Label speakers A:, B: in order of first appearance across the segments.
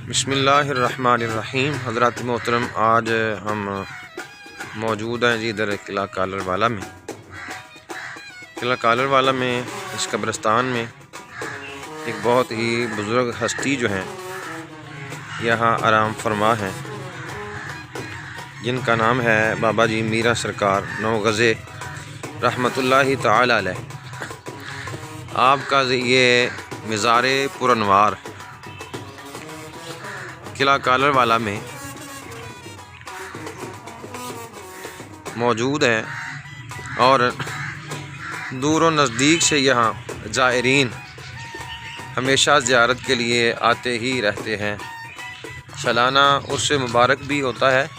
A: बिस्मिल्लाहिर्रहमानिर्रहीम। हज़रात मोहतरम, आज हम मौजूद हैं जी इधर किला कालर वाला में। किला कालर वाला में इस कब्रिस्तान में एक बहुत ही बुज़ुर्ग हस्ती जो हैं यहाँ आराम फरमा हैं, जिनका नाम है बाबा जी मीरा सरकार नौगज़े रहमतुल्लाहि ताला अलैह। आपका ये मज़ार पुरनवार किला कालर वाला में मौजूद है और दूर व नज़दीक से यहाँ ज़ायरीन हमेशा ज़ियारत के लिए आते ही रहते हैं। सालाना उर्स मुबारक भी होता है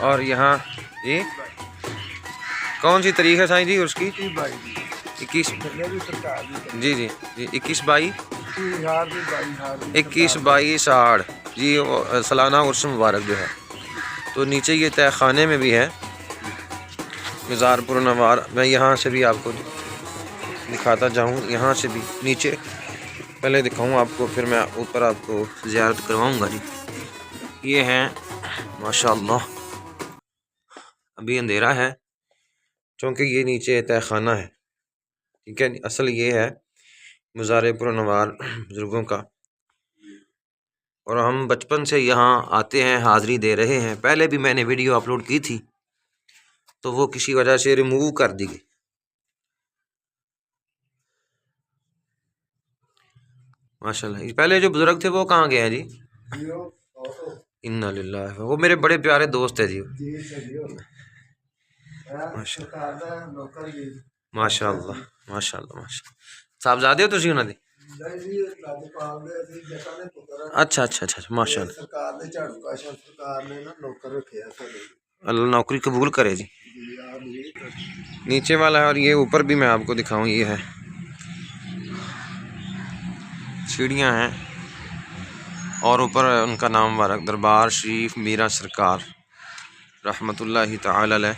A: और यहाँ ये कौन सी तारीख़ है साईं जी उसकी? 21 जी जी जी 21/22/60 जी सालाना उर्स मुबारक जो है। तो नीचे ये तहखाने में भी है मज़ार पुरनवार। मैं यहाँ से भी आपको दिखाता जाऊँ, यहाँ से भी नीचे पहले दिखाऊँ आपको, फिर मैं ऊपर आपको ज़ियारत करवाऊँगा जी। ये हैं माशाअल्लाह, अभी अंधेरा है क्योंकि ये नीचे तहखाना है, ठीक है। असल ये है मज़ार पुरनवार बुज़ुर्गों का, और हम बचपन से यहाँ आते हैं, हाज़िरी दे रहे हैं। पहले भी मैंने वीडियो अपलोड की थी तो वो किसी वजह से रिमूव कर दी गई। माशाल्लाह, पहले जो बुज़ुर्ग थे वो कहाँ गए हैं जी? इन्ना लिल्लाह, वो मेरे बड़े प्यारे दोस्त है जी। माशाल्लाह माशाल्लाह साहबजादे हो तुसी उन्हां दे? अच्छा अच्छा अच्छा माशाल्लाह, अल्लाह नौकरी कबूल करे जी। नीचे वाला है और ये ऊपर भी मैं आपको दिखाऊं, ये है सीढ़ियाँ हैं और ऊपर उनका नाम मुबारक दरबार शरीफ मीरा सरकार रहमतुल्लाहि ताला अलैह।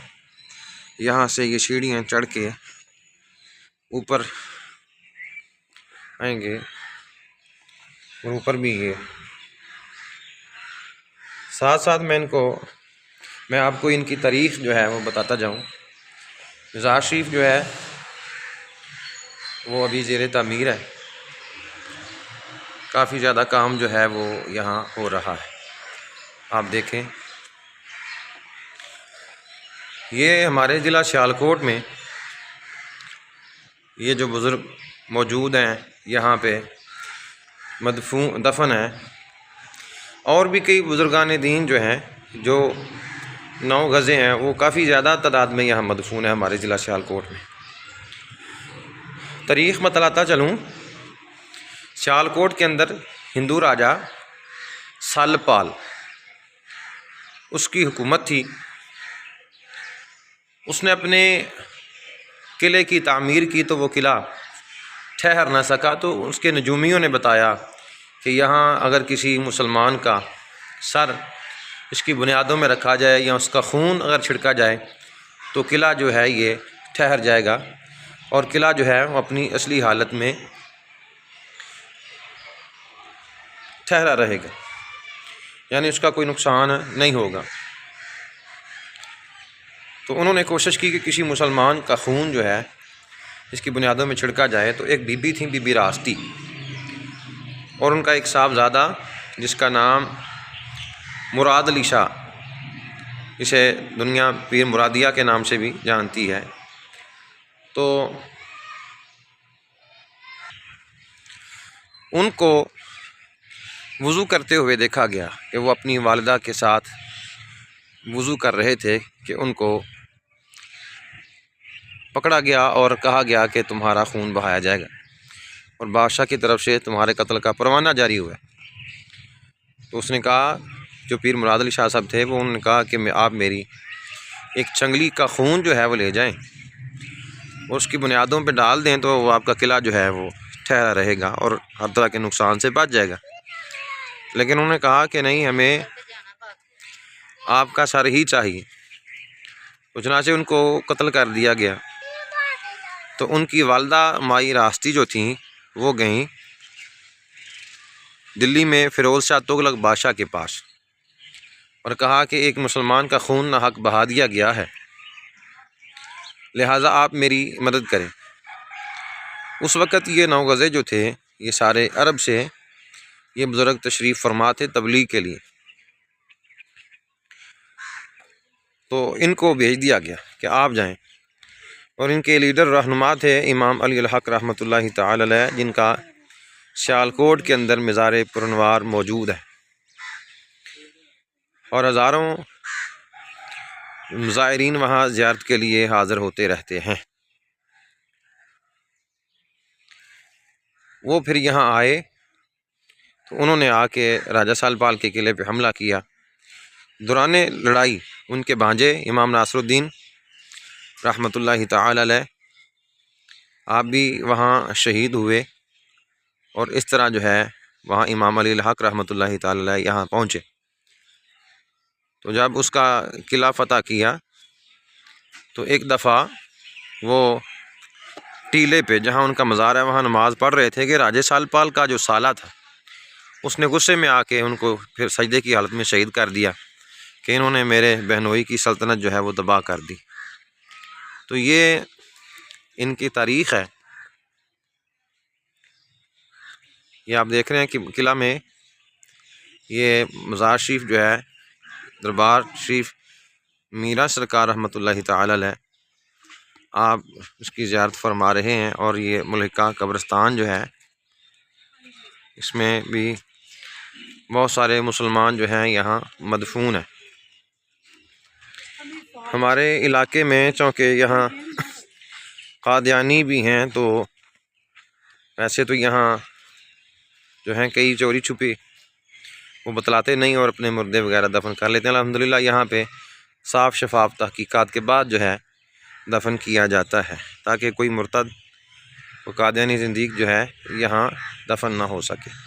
A: यहाँ से ये सीढ़ियाँ चढ़ के ऊपर आएंगे और ऊपर भी ये साथ साथ मैं आपको इनकी तारीख़ जो है वो बताता जाऊँ। मज़ार शरीफ जो है वो अभी ज़ेर तामीर है, काफ़ी ज़्यादा काम जो है वो यहाँ हो रहा है। आप देखें, ये हमारे ज़िला सियालकोट में ये जो बुज़ुर्ग मौजूद हैं यहाँ पे दफन है, और भी कई बुज़ुर्गान दीन जो हैं जो 9 गज़े हैं, वो काफ़ी ज़्यादा तादाद में यहाँ मदफून है हमारे ज़िला सियालकोट में। तारीख़ बताता चलूँ, सियालकोट के अंदर हिंदू राजा सलपाल उसकी हुकूमत थी। उसने अपने किले की तामीर की तो वो किला ठहर ना सका, तो उसके नजूमियों ने बताया कि यहाँ अगर किसी मुसलमान का सर इसकी बुनियादों में रखा जाए या उसका खून अगर छिड़का जाए तो किला जो है ये ठहर जाएगा और किला जो है वो अपनी असली हालत में ठहरा रहेगा, यानी उसका कोई नुकसान नहीं होगा। तो उन्होंने कोशिश की कि किसी मुसलमान का खून जो है इसकी बुनियादों में छिड़का जाए। तो एक बीबी थी, बीबी रास्ती, और उनका एक साहबजादा जिसका नाम मुराद अली शाह, इसे दुनिया पीर मुरादिया के नाम से भी जानती है। तो उनको वज़ू करते हुए देखा गया कि वो अपनी वालिदा के साथ वज़ू कर रहे थे कि उनको पकड़ा गया और कहा गया कि तुम्हारा खून बहाया जाएगा और बादशाह की तरफ से तुम्हारे कत्ल का परवाना जारी हुआ है। तो उसने कहा, जो पीर मुराद अली शाह साहब थे, वो उन्होंने कहा कि आप मेरी एक चंगली का खून जो है वो ले जाएं और उसकी बुनियादों पे डाल दें तो वो आपका किला जो है वो ठहरा रहेगा और हर तरह के नुकसान से बच जाएगा। लेकिन उन्होंने कहा कि नहीं, हमें आपका सर ही चाहिए। तो चुनांचे उनको कत्ल कर दिया गया। तो उनकी वालदा माई रास्ती जो थी वो गईं दिल्ली में फ़िरोज़ शाह तुगलक बादशाह के पास, और कहा कि एक मुसलमान का खून ना हक बहा दिया गया है, लिहाजा आप मेरी मदद करें। उस वक़्त ये 9 गज़े जो थे ये सारे अरब से ये बुज़ुर्ग तशरीफ़ फरमा थे तबलीग के लिए, तो इनको भेज दिया गया कि आप जाएं। और इनके लीडर रहनुमा थे इमाम अली अल हक रहमतुल्लाहि तआला अलैह, जिनका सियालकोट के अंदर मज़ार पुरनवार मौजूद है, और हज़ारों ज़ायरीन वहाँ ज़ियारत के लिए हाज़िर होते रहते हैं। वो फिर यहाँ आए तो उन्होंने आके राजा सालपाल के किले पे हमला किया। दौरान लड़ाई उनके भांजे इमाम नासरुद्दीन रहमतुल्लाहि तआला अलैह आप भी वहाँ शहीद हुए, और इस तरह जो है वहाँ इमाम अली अल हक रहमतुल्लाहि तआला अलैह यहाँ पहुँचे। तो जब उसका किला फ़तह किया तो एक दफ़ा वो टीले पे जहाँ उनका मज़ार है वहाँ नमाज़ पढ़ रहे थे कि राजा सालपाल का जो साला था उसने गुस्से में आके उनको फिर सजदे की हालत में शहीद कर दिया कि इन्होंने मेरे बहनोई की सल्तनत जो है वो तबाह कर दी। तो ये इनकी तारीख़ है। ये आप देख रहे हैं कि किला में ये मज़ार शरीफ जो है दरबार शरीफ मीरा सरकार रहमतुल्लाहि तआला अलैह आप इसकी ज़ियारत फरमा रहे हैं। और ये मुल्का कब्रिस्तान जो है इसमें भी बहुत सारे मुसलमान जो हैं यहाँ मदफून हैं। हमारे इलाके में चूँकि यहाँ कादियानी भी हैं, तो वैसे तो यहाँ जो हैं कई चोरी छुपी वो बतलाते नहीं और अपने मुर्दे वगैरह दफन कर लेते हैं। अल्हम्दुलिल्लाह यहाँ पे साफ़ शफाफ तहकीकात के बाद जो है दफन किया जाता है, ताकि कोई मुर्तद व कादियानी ज़िंदगी जो है यहाँ दफन ना हो सके।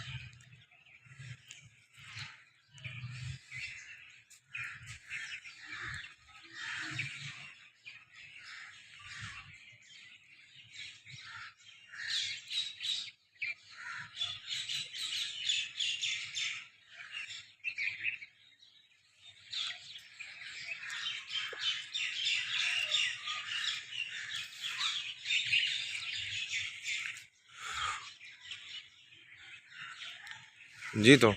A: जी, तो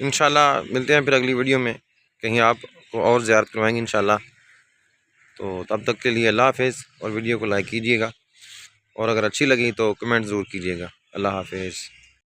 A: इंशाल्लाह मिलते हैं फिर अगली वीडियो में, कहीं आपको और ज़ियारत करवाएंगे इंशाल्लाह। तो तब तक के लिए अल्लाह हाफ़िज़, और वीडियो को लाइक कीजिएगा, और अगर अच्छी लगी तो कमेंट ज़रूर कीजिएगा। अल्लाह हाफ़िज़।